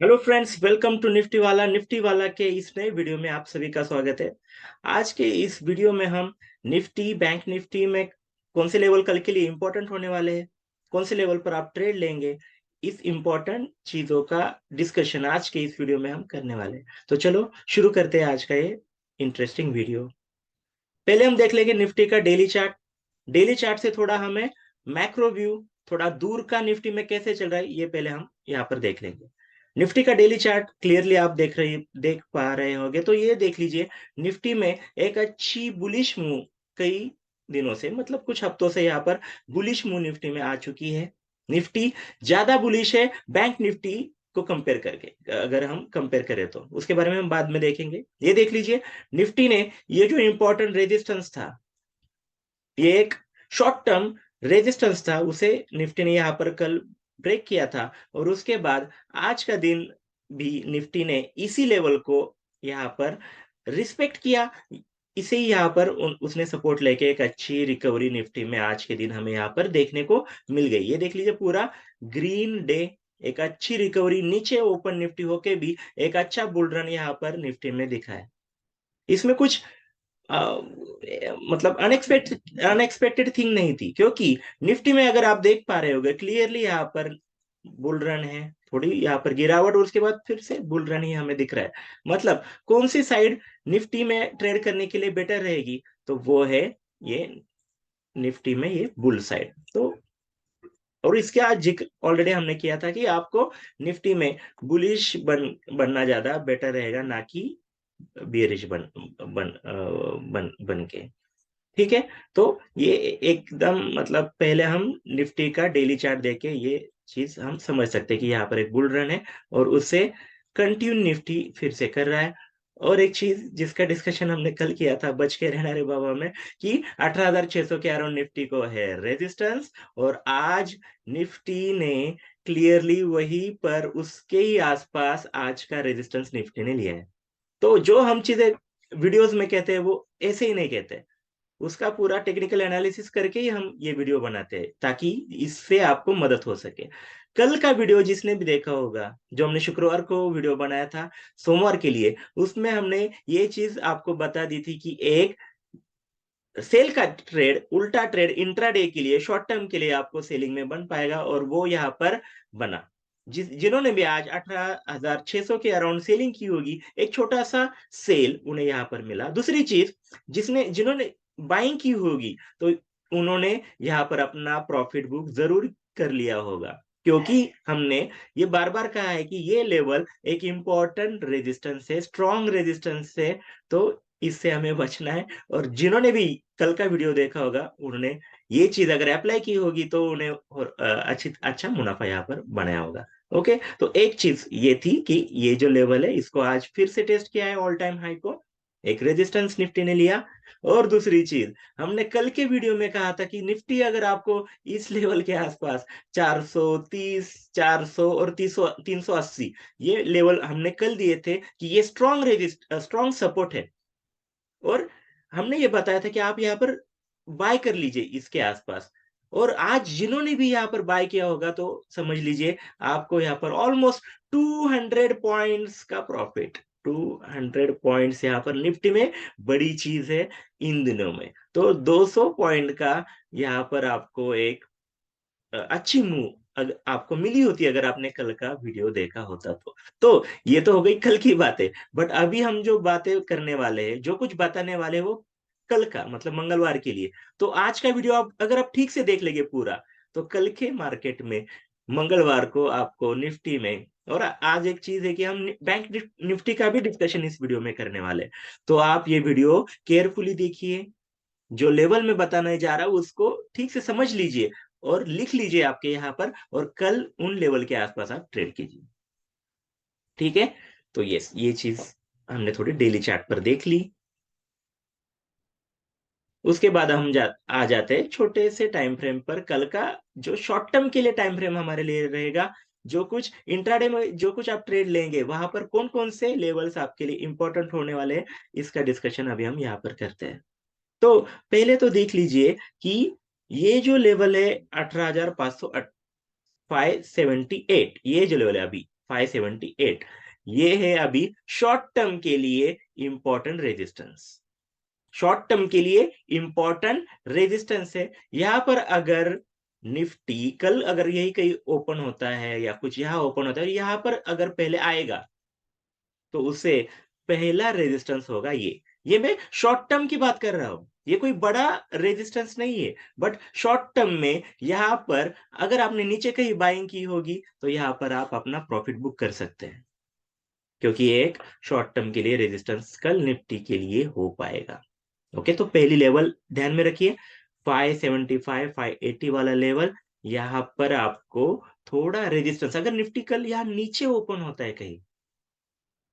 Hello friends, welcome to Nifty वाला के इस नए वीडियो में आप सभी का स्वागत है। आज के इस वीडियो में हम निफ्टी बैंक निफ्टी में कौन से लेवल कल के लिए इंपॉर्टेंट होने वाले हैं, कौन से लेवल पर आप ट्रेड लेंगे, इस इंपॉर्टेंट चीजों का डिस्कशन आज के इस वीडियो में हम करने वाले हैं। तो चलो शुरू करते हैं आज का ये इंटरेस्टिंग वीडियो। पहले हम देख लेंगे निफ्टी का डेली चार्ट। डेली चार्ट से थोड़ा हमें मैक्रो व्यू, थोड़ा दूर का निफ्टी में कैसे चल रहा है ये पहले हम यहाँ पर देख लेंगे। निफ्टी का डेली चार्ट क्लियरली आप देख पा रहे होंगे, तो ये देख लीजिए। निफ्टी में एक अच्छी बुलिश मूव कई दिनों से, मतलब कुछ हफ्तों से यहाँ पर बुलिश मूव निफ्टी में आ चुकी है। निफ्टी ज्यादा बुलिश है बैंक निफ्टी को कंपेयर करके। अगर हम कंपेयर करें तो उसके बारे में हम बाद में देखेंगे। ये देख लीजिए, निफ्टी ने ये जो इंपॉर्टेंट रेजिस्टेंस था, ये एक शॉर्ट टर्म रेजिस्टेंस था, उसे निफ्टी ने यहाँ पर कल ब्रेक किया था। और उसके बाद आज का दिन भी निफ्टी ने इसी लेवल को यहाँ पर रिस्पेक्ट किया। इसे ही यहाँ पर उसने सपोर्ट लेके एक अच्छी रिकवरी निफ्टी में आज के दिन हमें यहाँ पर देखने को मिल गई। ये देख लीजिए, पूरा ग्रीन डे, एक अच्छी रिकवरी, नीचे ओपन निफ्टी होके भी एक अच्छा बुल रन यहाँ पर निफ्टी में दिखा है। इसमें कुछ अ, मतलब अनएक्सपेक्टेड अनएक्सपेक्टेड थिंग नहीं थी, क्योंकि निफ्टी में अगर आप देख पा रहे होगे क्लियरली यहाँ पर बुल रन है, थोड़ी यहाँ पर गिरावट और उसके बाद फिर से बुल रन ही हमें दिख रहा है। मतलब कौन सी साइड निफ्टी में ट्रेड करने के लिए बेटर रहेगी, तो वो है ये निफ्टी में ये बुल साइड। तो और इसके आज जिक्र ऑलरेडी हमने किया था कि आपको निफ्टी में बुलिश बनना ज्यादा बेटर रहेगा, ना कि बियरिश बन के। ठीक है। तो ये एकदम, मतलब पहले हम निफ्टी का डेली चार्ट देख के ये चीज हम समझ सकते हैं कि यहाँ पर एक बुल रन है और उससे कंटिन्यू निफ्टी फिर से कर रहा है। और एक चीज जिसका डिस्कशन हमने कल किया था, बच के रहना रे बाबा में, कि 18,600 के अराउंड निफ्टी को है रेजिस्टेंस। और आज निफ्टी ने क्लियरली वहीं पर उसके ही आसपास आज का रेजिस्टेंस निफ्टी ने लिया है। तो जो हम चीजें वीडियोस में कहते हैं वो ऐसे ही नहीं कहते, उसका पूरा टेक्निकल एनालिसिस करके ही हम ये वीडियो बनाते हैं, ताकि इससे आपको मदद हो सके। कल का वीडियो जिसने भी देखा होगा, जो हमने शुक्रवार को वीडियो बनाया था सोमवार के लिए, उसमें हमने ये चीज आपको बता दी थी कि एक सेल का ट्रेड, उल्टा ट्रेड इंट्राडे के लिए, शॉर्ट टर्म के लिए आपको सेलिंग में बन पाएगा, और वो यहाँ पर बना। जिन्होंने भी आज 18,600 के अराउंड सेलिंग की होगी, एक छोटा सा सेल उन्हें यहाँ पर मिला। दूसरी चीज, जिन्होंने बाइंग की होगी, तो उन्होंने यहाँ पर अपना प्रॉफिट बुक जरूर कर लिया होगा, क्योंकि हमने ये बार बार कहा है कि ये लेवल एक इंपॉर्टेंट रेजिस्टेंस है, स्ट्रॉन्ग रेजिस्टेंस है। तो इससे हमें बचना है। और जिन्होंने भी कल का वीडियो देखा होगा, उन्होंने ये चीज अगर अप्लाई की होगी तो उन्हें और अच्छा मुनाफा यहाँ पर बनाया होगा। ओके। तो एक चीज ये थी कि ये जो लेवल है इसको आज फिर से टेस्ट किया है, ऑल टाइम हाई को एक रेजिस्टेंस निफ्टी ने लिया। और दूसरी चीज, हमने कल के वीडियो में कहा था कि निफ्टी अगर आपको इस लेवल के आसपास 430, 400 और 300, 380, ये लेवल हमने कल दिए थे कि ये स्ट्रॉन्ग सपोर्ट है। और हमने ये बताया था कि आप यहाँ पर बाय कर लीजिए इसके आसपास। और आज जिन्होंने भी यहाँ पर बाय किया होगा, तो समझ लीजिए आपको यहाँ पर ऑलमोस्ट 200 पॉइंट्स का प्रॉफिट। 200 पॉइंट्स यहाँ पर निफ्टी में बड़ी चीज है इन दिनों में। तो 200 पॉइंट का यहाँ पर आपको एक अच्छी मूव अगर आपको मिली होती, अगर आपने कल का वीडियो देखा होता तो ये तो हो गई कल की बातें। बट अभी हम जो बातें करने वाले हैं, जो कुछ बताने वाले हैं, वो कल का, मतलब मंगलवार के लिए। तो आज का वीडियो आप अगर आप ठीक से देख लेंगे पूरा, तो कल के मार्केट में मंगलवार को आपको निफ्टी में, और आज एक चीज है कि हम बैंक निफ्टी का भी डिस्कशन इस वीडियो में करने वाले हैं। तो आप ये वीडियो केयरफुली देखिए, जो लेवल में बताने जा रहा हूं उसको ठीक से समझ लीजिए और लिख लीजिए आपके यहाँ पर, और कल उन लेवल के आसपास आप ट्रेड कीजिए। ठीक है। तो ये चीज हमने थोड़ी डेली चार्ट पर देख ली। उसके बाद हम आ जाते हैं छोटे से टाइम फ्रेम पर। कल का जो शॉर्ट टर्म के लिए टाइम फ्रेम हमारे लिए रहेगा, जो कुछ इंट्राडे में जो कुछ आप ट्रेड लेंगे, वहां पर कौन कौन से लेवल्स आपके लिए इंपॉर्टेंट होने वाले हैं, इसका डिस्कशन अभी हम यहाँ पर करते हैं। तो पहले तो देख लीजिए कि ये जो लेवल है 18,578, ये जो लेवल है अभी, 578। ये है अभी शॉर्ट टर्म के लिए इंपॉर्टेंट रेजिस्टेंस। शॉर्ट टर्म के लिए इंपॉर्टेंट रेजिस्टेंस है। यहां पर अगर निफ्टी कल अगर यही कहीं ओपन होता है या कुछ यहाँ ओपन होता है, यहां पर अगर पहले आएगा तो उससे पहला रेजिस्टेंस होगा ये मैं शॉर्ट टर्म की बात कर रहा हूं, ये कोई बड़ा रेजिस्टेंस नहीं है। बट शॉर्ट टर्म में यहां पर अगर आपने नीचे कहीं बाइंग की होगी तो यहां पर आप अपना प्रॉफिट बुक कर सकते हैं, क्योंकि ये एक शॉर्ट टर्म के लिए रेजिस्टेंस कल निफ्टी के लिए हो पाएगा। ओके, तो पहली लेवल ध्यान में रखिए, 575 580 वाला लेवल। यहाँ पर आपको थोड़ा रेजिस्टेंस, अगर निफ्टी कल यहाँ नीचे ओपन होता है कहीं,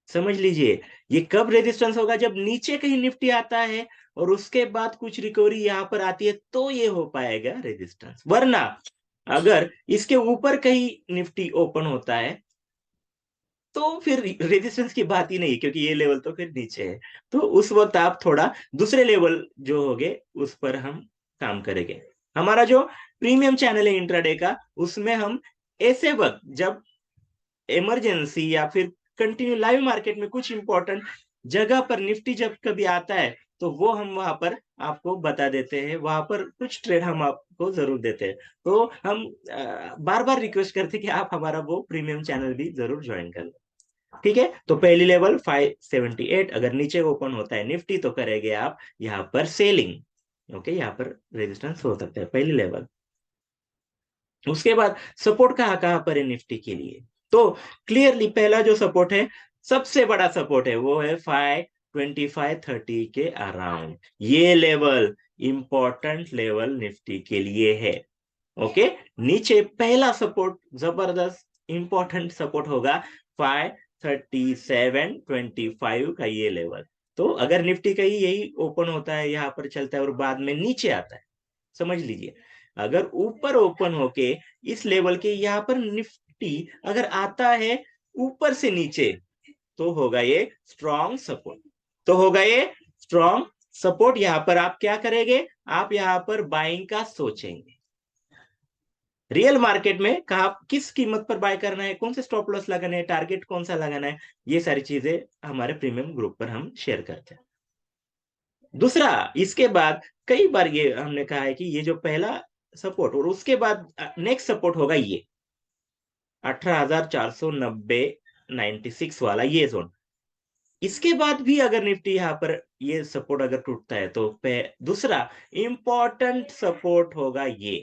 समझ लीजिए ये कब रेजिस्टेंस होगा, जब नीचे कहीं निफ्टी आता है और उसके बाद कुछ रिकवरी यहाँ पर आती है तो ये हो पाएगा रेजिस्टेंस। वरना अगर इसके ऊपर कहीं निफ्टी ओपन होता है तो फिर रेजिस्टेंस की बात ही नहीं, क्योंकि ये लेवल तो फिर नीचे है। तो उस वक्त आप थोड़ा दूसरे लेवल जो होंगे उस पर हम काम करेंगे। हमारा जो प्रीमियम चैनल है इंट्राडे का, उसमें हम ऐसे वक्त जब इमरजेंसी या फिर कंटिन्यू लाइव मार्केट में कुछ इंपॉर्टेंट जगह पर निफ्टी जब कभी आता है तो वो हम वहां पर आपको बता देते हैं, वहां पर कुछ ट्रेड हम आपको जरूर देते हैं। तो हम बार बार रिक्वेस्ट करते हैं कि आप हमारा वो प्रीमियम चैनल भी जरूर ज्वाइन कर लें। ठीक है, तो पहली लेवल 578, अगर नीचे ओपन होता है निफ्टी तो करेंगे आप यहाँ पर सेलिंग। ओके, यहाँ पर रेजिस्टेंस हो सकता है पहली लेवल। उसके बाद सपोर्ट कहाँ कहाँ पर है निफ्टी के लिए, तो क्लियरली पहला जो सपोर्ट है, सबसे बड़ा सपोर्ट है, वो है 525 30 के अराउंड। ये लेवल इंपॉर्टेंट लेवल निफ्टी के लिए है। ओके, नीचे पहला सपोर्ट जबरदस्त इंपॉर्टेंट सपोर्ट होगा 537 25 का ये लेवल। तो अगर निफ्टी का ही यही ओपन होता है, यहाँ पर चलता है और बाद में नीचे आता है, समझ लीजिए अगर ऊपर ओपन होके इस लेवल के यहाँ पर निफ्टी अगर आता है ऊपर से नीचे, तो होगा ये स्ट्रॉन्ग सपोर्ट। तो होगा ये स्ट्रॉन्ग सपोर्ट। यहाँ पर आप क्या करेंगे, आप यहाँ पर बाइंग का सोचेंगे। रियल मार्केट में कहा किस कीमत पर बाय करना है, कौन से स्टॉप लॉस लगाना है, टारगेट कौन सा लगाना है, ये सारी चीजें हमारे प्रीमियम ग्रुप पर हम शेयर करते हैं। दूसरा, इसके बाद कई बार ये हमने कहा है कि ये जो पहला सपोर्ट और उसके बाद नेक्स्ट सपोर्ट होगा ये 18,490 96 वाला ये जोन। इसके बाद भी अगर निफ्टी यहाँ पर ये सपोर्ट अगर टूटता है तो दूसरा इंपॉर्टेंट सपोर्ट होगा ये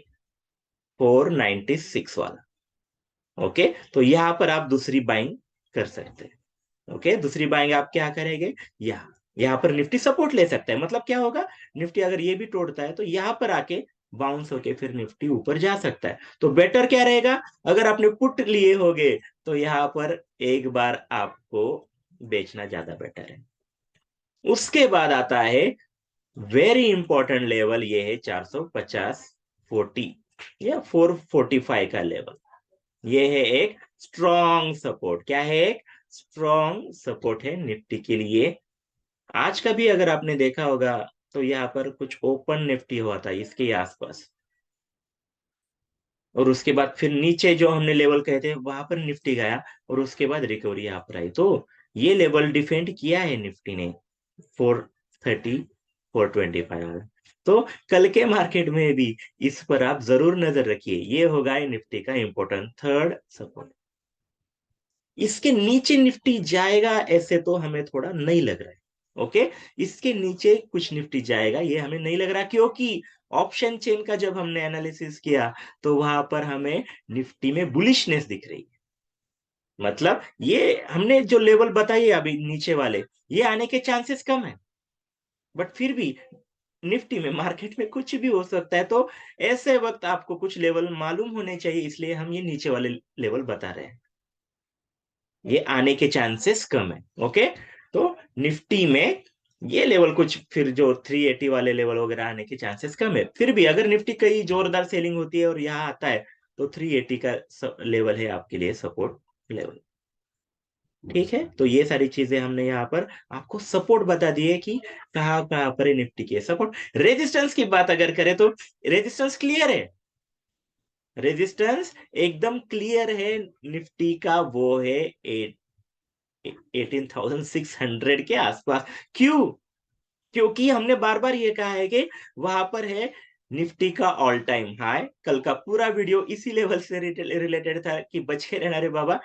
496 वाला। ओके, तो यहाँ पर आप दूसरी बाइंग कर सकते हैं। ओके, दूसरी बाइंग आप क्या करेंगे, यहाँ पर निफ्टी सपोर्ट ले सकता है, मतलब क्या होगा, निफ्टी अगर ये भी तोड़ता है तो यहाँ पर आके बाउंस होके फिर निफ्टी ऊपर जा सकता है। तो बेटर क्या रहेगा, अगर आपने पुट लिए होगे तो यहाँ पर एक बार आपको बेचना ज्यादा बेटर है। उसके बाद आता है वेरी इंपॉर्टेंट लेवल, ये है 450 40 या 445 का लेवल। ये है एक स्ट्रॉन्ग सपोर्ट। क्या है, एक स्ट्रॉन्ग सपोर्ट है निफ्टी के लिए। आज का भी अगर आपने देखा होगा तो यहाँ पर कुछ ओपन निफ्टी हुआ था इसके आसपास, और उसके बाद फिर नीचे जो हमने लेवल कहे थे वहां पर निफ्टी गया और उसके बाद रिकवरी यहाँ पर आई। तो ये लेवल डिफेंड किया है निफ्टी ने 430 425। तो कल के मार्केट में भी इस पर आप जरूर नजर रखिए, ये होगा निफ्टी का इंपॉर्टेंट थर्ड सपोर्ट। इसके नीचे निफ्टी जाएगा ऐसे तो हमें थोड़ा नहीं लग रहा है। ओके, इसके नीचे कुछ निफ्टी जाएगा ये हमें नहीं लग रहा, क्योंकि ऑप्शन चेन का जब हमने एनालिसिस किया तो वहां पर हमें निफ्टी में बुलिशनेस दिख रही है। मतलब ये हमने जो लेवल बताए अभी नीचे वाले, ये आने के चांसेस कम है। बट फिर भी निफ्टी में मार्केट में कुछ भी हो सकता है, तो ऐसे वक्त आपको कुछ लेवल मालूम होने चाहिए, इसलिए हम ये नीचे वाले लेवल बता रहे हैं, ये आने के चांसेस कम है। ओके, तो निफ्टी में ये लेवल कुछ फिर जो 380 वाले लेवल वगैरह आने के चांसेस कम है। फिर भी अगर निफ्टी कहीं जोरदार सेलिंग होती है और यहाँ आता है तो 380 का लेवल है आपके लिए सपोर्ट लेवल। ठीक है, तो ये सारी चीजें हमने यहाँ पर आपको सपोर्ट बता दिए कि कहाँ कहाँ पर है निफ्टी के सपोर्ट। रेजिस्टेंस की बात अगर करें तो रेजिस्टेंस क्लियर है, रेजिस्टेंस एकदम क्लियर है निफ्टी का, वो है 18,600 के आसपास। क्यों? क्योंकि हमने बार बार ये कहा है कि वहां पर है निफ्टी का ऑल टाइम हाई। कल का पूरा वीडियो इसी लेवल से रिलेटेड था कि बच के रहना रे बाबा,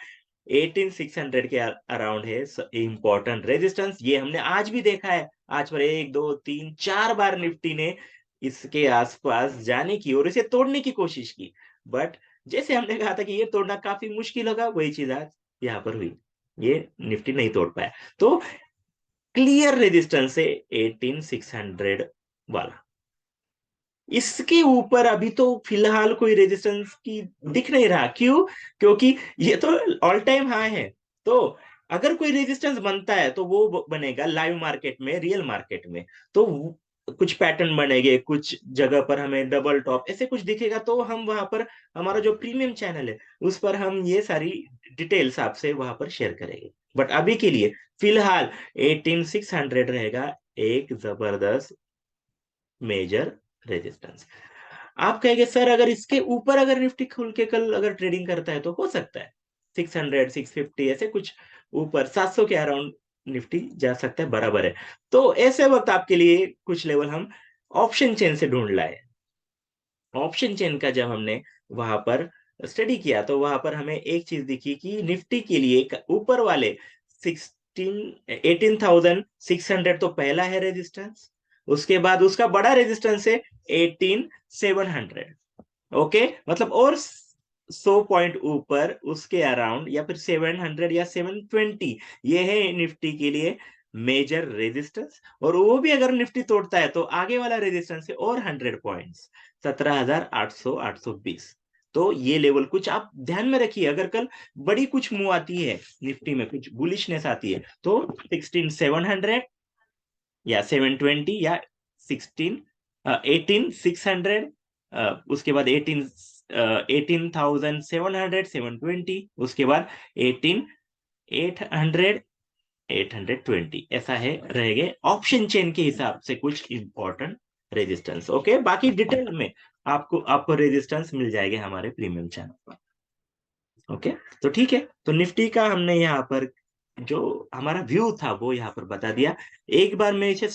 18,600 के अराउंड है इंपॉर्टेंट रेजिस्टेंस। ये हमने आज भी देखा है, आज पर एक दो तीन चार बार निफ्टी ने इसके आसपास जाने की और इसे तोड़ने की कोशिश की, बट जैसे हमने कहा था कि ये तोड़ना काफी मुश्किल होगा, वही चीज आज यहाँ पर हुई, ये निफ्टी नहीं तोड़ पाया। तो क्लियर रेजिस्टेंस है 18,600 वाला। इसके ऊपर अभी तो फिलहाल कोई रेजिस्टेंस की दिख नहीं रहा। क्यों? क्योंकि ये तो ऑल टाइम हाई है। तो अगर कोई रेजिस्टेंस बनता है तो वो बनेगा लाइव मार्केट में, रियल मार्केट में। तो कुछ पैटर्न बनेंगे, कुछ जगह पर हमें डबल टॉप ऐसे कुछ दिखेगा, तो हम वहां पर हमारा जो प्रीमियम चैनल है उस पर हम ये सारी डिटेल्स आपसे वहां पर शेयर करेंगे। बट अभी के लिए फिलहाल 18,600 रहेगा एक जबरदस्त मेजर रेजिस्टेंस। आप कहेंगे सर अगर इसके ऊपर अगर निफ्टी खुल के कल अगर ट्रेडिंग करता है तो हो सकता है 600 650 ऐसे कुछ ऊपर 700 के अराउंड निफ्टी जा सकता है, बराबर है। तो ऐसे वक्त आपके लिए कुछ लेवल हम ऑप्शन चेन से ढूंढ लाए। ऑप्शन चेन का जब हमने वहां पर स्टडी किया तो वहां पर हमें एक चीज दिखी कि निफ्टी के लिए ऊपर वाले 18,600 तो पहला है रेजिस्टेंस, उसके बाद उसका बड़ा रेजिस्टेंस है 18,700। ओके, मतलब और 100 पॉइंट ऊपर उसके अराउंड या फिर 700 या 720, ये है निफ्टी के लिए मेजर रेजिस्टेंस। और वो भी अगर निफ्टी तोड़ता है तो आगे वाला रेजिस्टेंस है और 100 पॉइंट्स, 17,800 820। तो ये लेवल कुछ आप ध्यान में रखिए, अगर कल बड़ी कुछ मूव आती है निफ्टी में, कुछ बुलिशनेस आती है, तो 16,700 या 720 या 18,600, उसके बाद 18,700 720, उसके बाद 18,800 820, ऐसा है रहेगा ऑप्शन चेन के हिसाब से कुछ इंपॉर्टेंट रेजिस्टेंस। ओके, बाकी डिटेल में आपको आपको रेजिस्टेंस मिल जाएगा हमारे प्रीमियम चैनल पर। ओके, तो ठीक है, तो निफ्टी का हमने यहाँ पर जो हमारा व्यू था वो यहाँ पर बता दिया। एक बार मैं इसे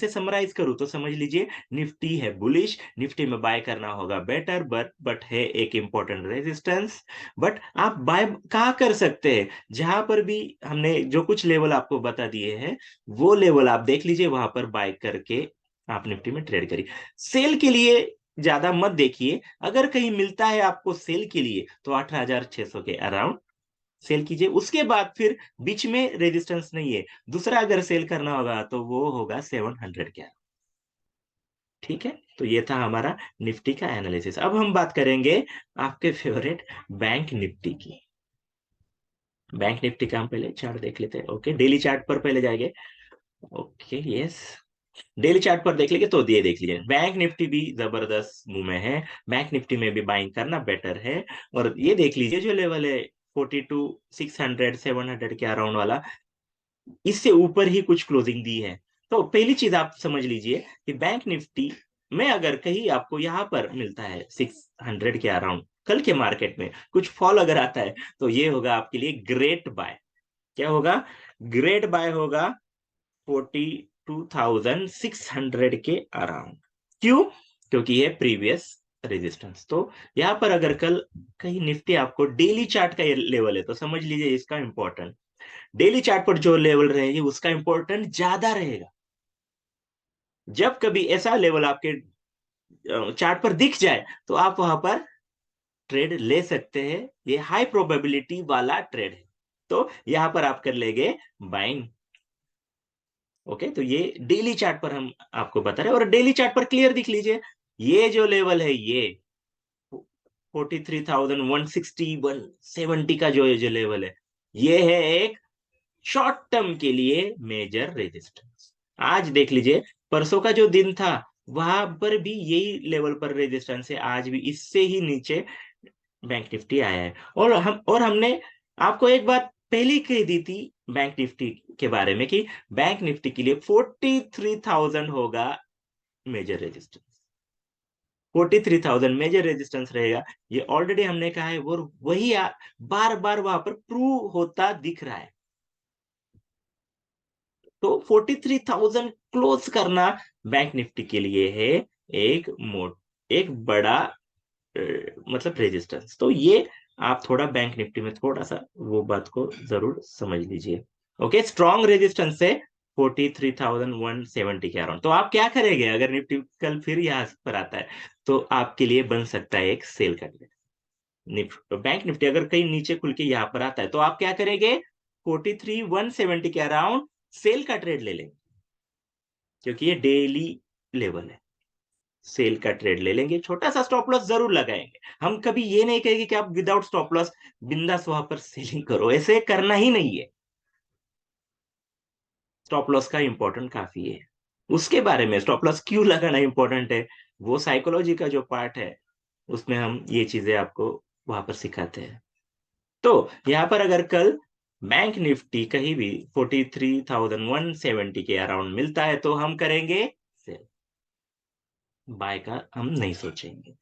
समराइज करूँ तो समझ लीजिए, निफ्टी है बुलिश, निफ्टी में बाय करना होगा बेटर, बट है एक इंपॉर्टेंट रेजिस्टेंस। बट आप बाय कहाँ कर सकते हैं? जहां पर भी हमने जो कुछ लेवल आपको बता दिए हैं वो लेवल आप देख लीजिए, वहां पर बाय करके आप निफ्टी में ट्रेड करिए। सेल के लिए ज्यादा मत देखिए, अगर कहीं मिलता है आपको सेल के लिए तो 8,600 के अराउंड सेल कीजिए, उसके बाद फिर बीच में रेजिस्टेंस नहीं है, दूसरा अगर सेल करना होगा तो वो होगा 700 के। ठीक है, तो ये था हमारा निफ्टी का एनालिसिस। अब हम बात करेंगे आपके फेवरेट बैंक निफ्टी की। बैंक निफ्टी का हम पहले चार्ट देख लेते हैं। ओके, डेली चार्ट पर पहले जाएंगे। ओके, यस, डेली चार्ट पर देख लेंगे तो ये देख लीजिए, बैंक निफ्टी भी जबरदस्त मुंह में है, बैंक निफ्टी में भी बाइंग करना बेटर है। और ये देख लीजिए जो लेवल है 42 600 700 के अराउंड वाला, इससे ऊपर ही कुछ क्लोजिंग दी है। तो पहली चीज आप समझ लीजिए कि बैंक निफ्टी में अगर कहीं आपको यहाँ पर मिलता है 600 के अराउंड, कल के मार्केट में कुछ फॉल अगर आता है तो ये होगा आपके लिए ग्रेट बाय। क्या होगा? ग्रेट बाय होगा 42,600 के अराउंड। क्यों? क्योंकि ये प्रीवियस रेजिस्टेंस। तो यहाँ पर अगर कल कहीं निफ्टी आपको डेली चार्ट का ये लेवल है तो समझ लीजिए इसका इंपॉर्टेंट, डेली चार्ट पर जो लेवल रहेगी उसका इंपॉर्टेंट ज्यादा रहेगा। जब कभी ऐसा लेवल आपके चार्ट पर दिख जाए तो आप वहां पर ट्रेड ले सकते हैं, ये हाई प्रोबेबिलिटी वाला ट्रेड है। तो यहां पर आप कर लेंगे बाइंग। ओके, तो ये डेली चार्ट पर हम आपको बता रहे हैं, और डेली चार्ट पर क्लियर दिख लीजिए, ये जो लेवल है ये 43,160 170 का जो लेवल है, ये है एक शॉर्ट टर्म के लिए मेजर रेजिस्टेंस। आज देख लीजिए, परसों का जो दिन था वहां पर भी यही लेवल पर रेजिस्टेंस है, आज भी इससे ही नीचे बैंक निफ्टी आया है। और हमने आपको एक बात पहले ही कह दी थी बैंक निफ्टी के बारे में कि बैंक निफ्टी के लिए 43,000 होगा मेजर रेजिस्टेंस। 43,000 मेजर रेजिस्टेंस रहेगा। ये ऑलरेडी हमने कहा है, वो वही बार बार वहां पर प्रूव होता दिख रहा है। तो 43,000 क्लोज करना बैंक निफ्टी के लिए है एक एक बड़ा मतलब रेजिस्टेंस। तो ये आप थोड़ा बैंक निफ्टी में थोड़ा सा वो बात को जरूर समझ लीजिए। ओके, स्ट्रॉन्ग रेजिस्टेंस है 43,170 के अराउंड। तो आप क्या करेंगे अगर निफ्टी कल फिर यहाँ पर आता है, तो आपके लिए बन सकता है एक सेल का ट्रेड। बैंक निफ्टी अगर कहीं नीचे खुल के यहाँ पर आता है, तो आप क्या करेंगे, 43,170 के अराउंड सेल का ट्रेड ले लेंगे, क्योंकि ये डेली लेवल है। सेल का ट्रेड ले लेंगे, छोटा सा स्टॉप लॉस जरूर लगाएंगे। हम कभी ये नहीं कहेंगे कि आप विदाउट स्टॉप लॉस बिंदास वहां पर सेलिंग करो, ऐसे करना ही नहीं है। स्टॉप लॉस का इंपॉर्टेंट काफी है। उसके बारे में स्टॉप लॉस क्यों लगाना इंपॉर्टेंट है, वो साइकोलॉजी का जो पार्ट है, उसमें हम ये चीजें आपको वहां पर सिखाते हैं। तो यहाँ पर अगर कल बैंक निफ्टी कहीं भी 43,170 के अराउंड मिलता है, तो हम करेंगे सेल, बाय का हम नहीं सोचेंगे।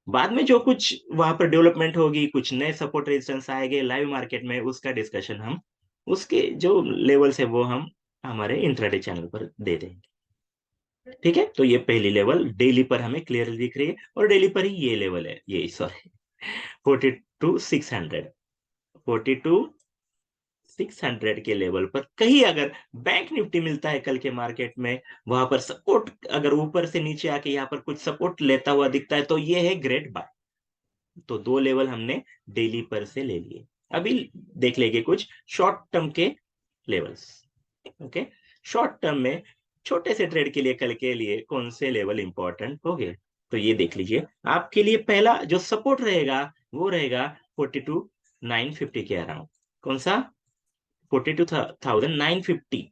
बाद में जो कुछ वहां पर डेवलपमेंट होगी, कुछ नए सपोर्ट रेजिस्टेंस आएंगे लाइव मार्केट में, उसका डिस्कशन हम उसके जो लेवल्स है वो हम हमारे इंट्राडे चैनल पर दे देंगे। ठीक है, तो ये पहली लेवल डेली पर हमें क्लियरली दिख रही है, और डेली पर ही ये लेवल है, ये सॉरी 42,600, 42,600 के लेवल पर कहीं अगर बैंक निफ्टी मिलता है कल के मार्केट में, वहां पर सपोर्ट अगर ऊपर से नीचे आके यहाँ पर कुछ सपोर्ट लेता हुआ दिखता है, तो ये है ग्रेट बाय। तो दो लेवल हमने डेली पर से ले लिए। अभी देख लेंगे कुछ शॉर्ट टर्म के लेवल्स। ओके, शॉर्ट टर्म में छोटे से ट्रेड के लिए कल के लिए कौन से लेवल इंपॉर्टेंट हो गए, तो ये देख लीजिए। आपके लिए पहला जो सपोर्ट रहेगा वो रहेगा 42,950 के अराउंड। कौन सा, 42,950,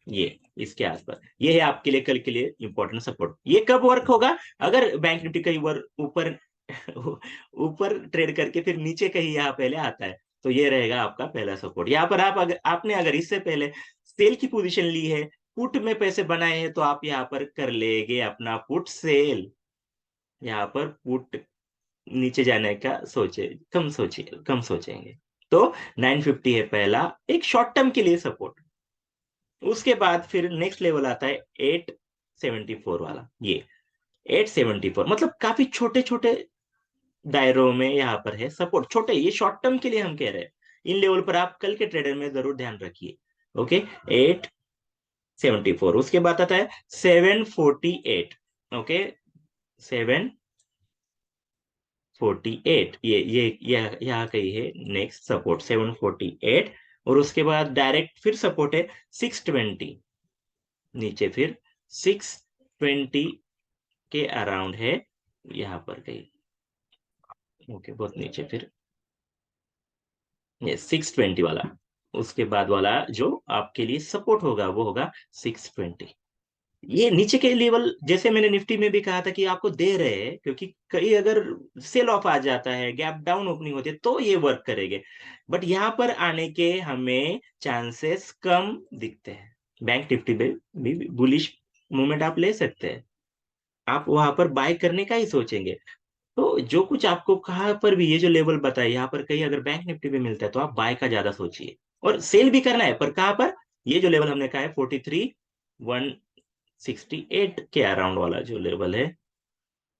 ये इसके आसपास ये है आपके लिए कल के लिए इंपॉर्टेंट सपोर्ट। ये कब वर्क होगा, अगर बैंक निफ्टी कहीं ऊपर ऊपर ट्रेड करके फिर नीचे कहीं यहाँ पहले आता है, तो ये रहेगा आपका पहला सपोर्ट। यहाँ पर आप अगर आपने अगर इससे पहले सेल की पोजीशन ली है, पुट में पैसे बनाए हैं, तो आप यहाँ पर कर लेंगे अपना पुट सेल। यहाँ पर पुट नीचे जाने का सोचिए कम सोचेंगे। तो 950 है पहला एक शॉर्ट टर्म के लिए सपोर्ट। उसके बाद फिर नेक्स्ट लेवल आता है 874 वाला। ये 874 मतलब काफी छोटे छोटे दायरों में यहाँ पर है सपोर्ट, छोटे, ये शॉर्ट टर्म के लिए हम कह रहे हैं। इन लेवल पर आप कल के ट्रेडर में जरूर ध्यान रखिए। ओके, 874, उसके बाद आता है 748। ओके, 748, ये यहाँ कही है नेक्स्ट सपोर्ट 748। और उसके बाद डायरेक्ट फिर सपोर्ट है 620, नीचे फिर 620 के अराउंड है यहाँ पर कहीं। ओके, बहुत नीचे फिर ये 620 वाला। उसके बाद वाला जो आपके लिए सपोर्ट होगा वो होगा 620। ये नीचे के लेवल जैसे मैंने निफ्टी में भी कहा था कि आपको दे रहे हैं, क्योंकि कहीं अगर सेल ऑफ आ जाता है, गैप डाउन ओपनिंग होती है, तो ये वर्क करेंगे। बट यहाँ पर आने के हमें चांसेस कम दिखते हैं। बैंक निफ्टी में भी बुलिश मूवमेंट आप ले सकते हैं, आप वहां पर बाय करने का ही सोचेंगे। तो जो कुछ आपको कहा पर भी ये जो लेवल बताए यहाँ पर कहीं अगर बैंक निफ्टी में मिलता है, तो आप बाय का ज्यादा सोचिए, और सेल भी करना है, पर कहाँ पर, ये जो लेवल हमने कहा है 43,168 के अराउंड वाला जो लेवल है,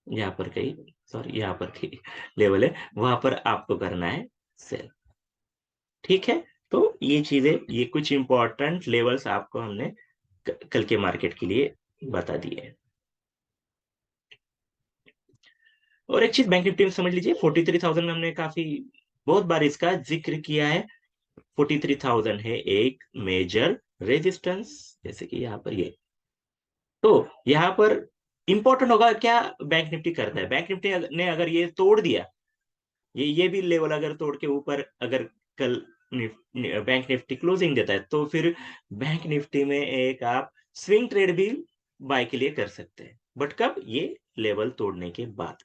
यहाँ पर कहीं, सॉरी यहाँ पर कहीं लेवल है, वहां पर आपको करना है सेल। ठीक है, तो ये चीजें, ये कुछ इंपॉर्टेंट लेवल्स आपको हमने कल के मार्केट के लिए बता दिए हैं। और एक चीज बैंक निफ्टी में समझ लीजिए, 43,000 में हमने काफी बहुत बार इसका जिक्र किया है। 43,000 है एक मेजर रेजिस्टेंस, जैसे कि यहाँ पर ये। तो यहाँ पर इंपॉर्टेंट होगा क्या बैंक निफ्टी करता है। बैंक निफ्टी ने अगर ये तोड़ दिया, ये भी लेवल अगर तोड़ के ऊपर अगर कल बैंक निफ्टी क्लोजिंग देता है, तो फिर बैंक निफ्टी में एक आप स्विंग ट्रेड भी बाय के लिए कर सकते हैं, बट कब, ये लेवल तोड़ने के बाद।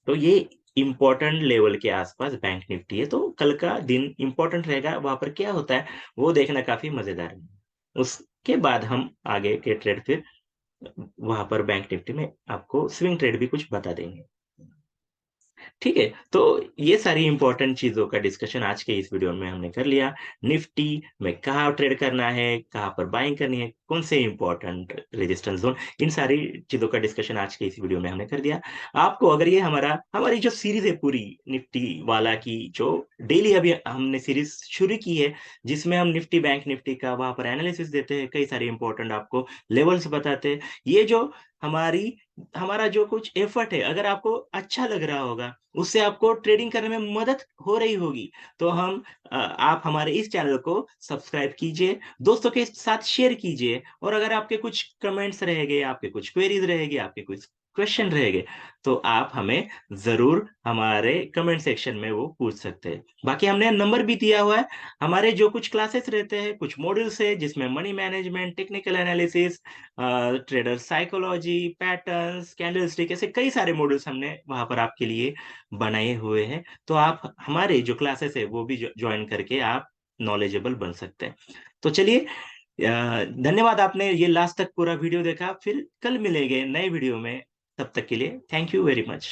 तो ये इंपॉर्टेंट लेवल के आसपास बैंक निफ्टी है, तो कल का दिन इंपॉर्टेंट रहेगा, वहां पर क्या होता है वो देखना काफी मजेदार है। उसके बाद हम आगे के ट्रेड फिर वहां पर बैंक निफ्टी में आपको स्विंग ट्रेड भी कुछ बता देंगे। ठीक है, तो ये सारी इंपॉर्टेंट चीजों का डिस्कशन आज के इस वीडियो में हमने कर लिया। निफ्टी में कहाँ ट्रेड करना है, कहाँ पर बाइंग करनी है, कौन से इंपॉर्टेंट रेजिस्टेंस जोन, इन सारी चीजों का डिस्कशन आज के इस वीडियो में हमने कर दिया। आपको अगर ये हमारी जो सीरीज है पूरी निफ्टी वाला की, जो डेली अभी हमने सीरीज शुरू की है, जिसमें हम निफ्टी बैंक निफ्टी का वहां पर एनालिसिस देते हैं, कई सारे इंपॉर्टेंट आपको लेवल्स बताते हैं। ये जो हमारी हमारा जो कुछ एफर्ट है, अगर आपको अच्छा लग रहा होगा, उससे आपको ट्रेडिंग करने में मदद हो रही होगी, तो आप हमारे इस चैनल को सब्सक्राइब कीजिए, दोस्तों के साथ शेयर कीजिए, और अगर आपके कुछ कमेंट्स रहेंगे, आपके कुछ क्वेरीज रहेगी, आपके कुछ क्वेश्चन रहेंगे, तो आप हमें जरूर हमारे कमेंट सेक्शन में वो पूछ सकते हैं। बाकी हमने नंबर भी दिया हुआ है। हमारे जो कुछ क्लासेस रहते हैं, कुछ मॉड्यूल्स है, जिसमें money management, technical analysis, trader psychology, patterns, candlestick, ऐसे कई सारे मॉड्यूल्स हमने वहां पर आपके लिए बनाए हुए हैं। तो आप हमारे जो क्लासेस है वो भी ज्वाइन करके आप नॉलेजेबल बन सकते हैं। तो चलिए, धन्यवाद, आपने ये लास्ट तक पूरा वीडियो देखा। फिर कल मिलेंगे नए वीडियो में, तब तक के लिए थैंक यू वेरी मच।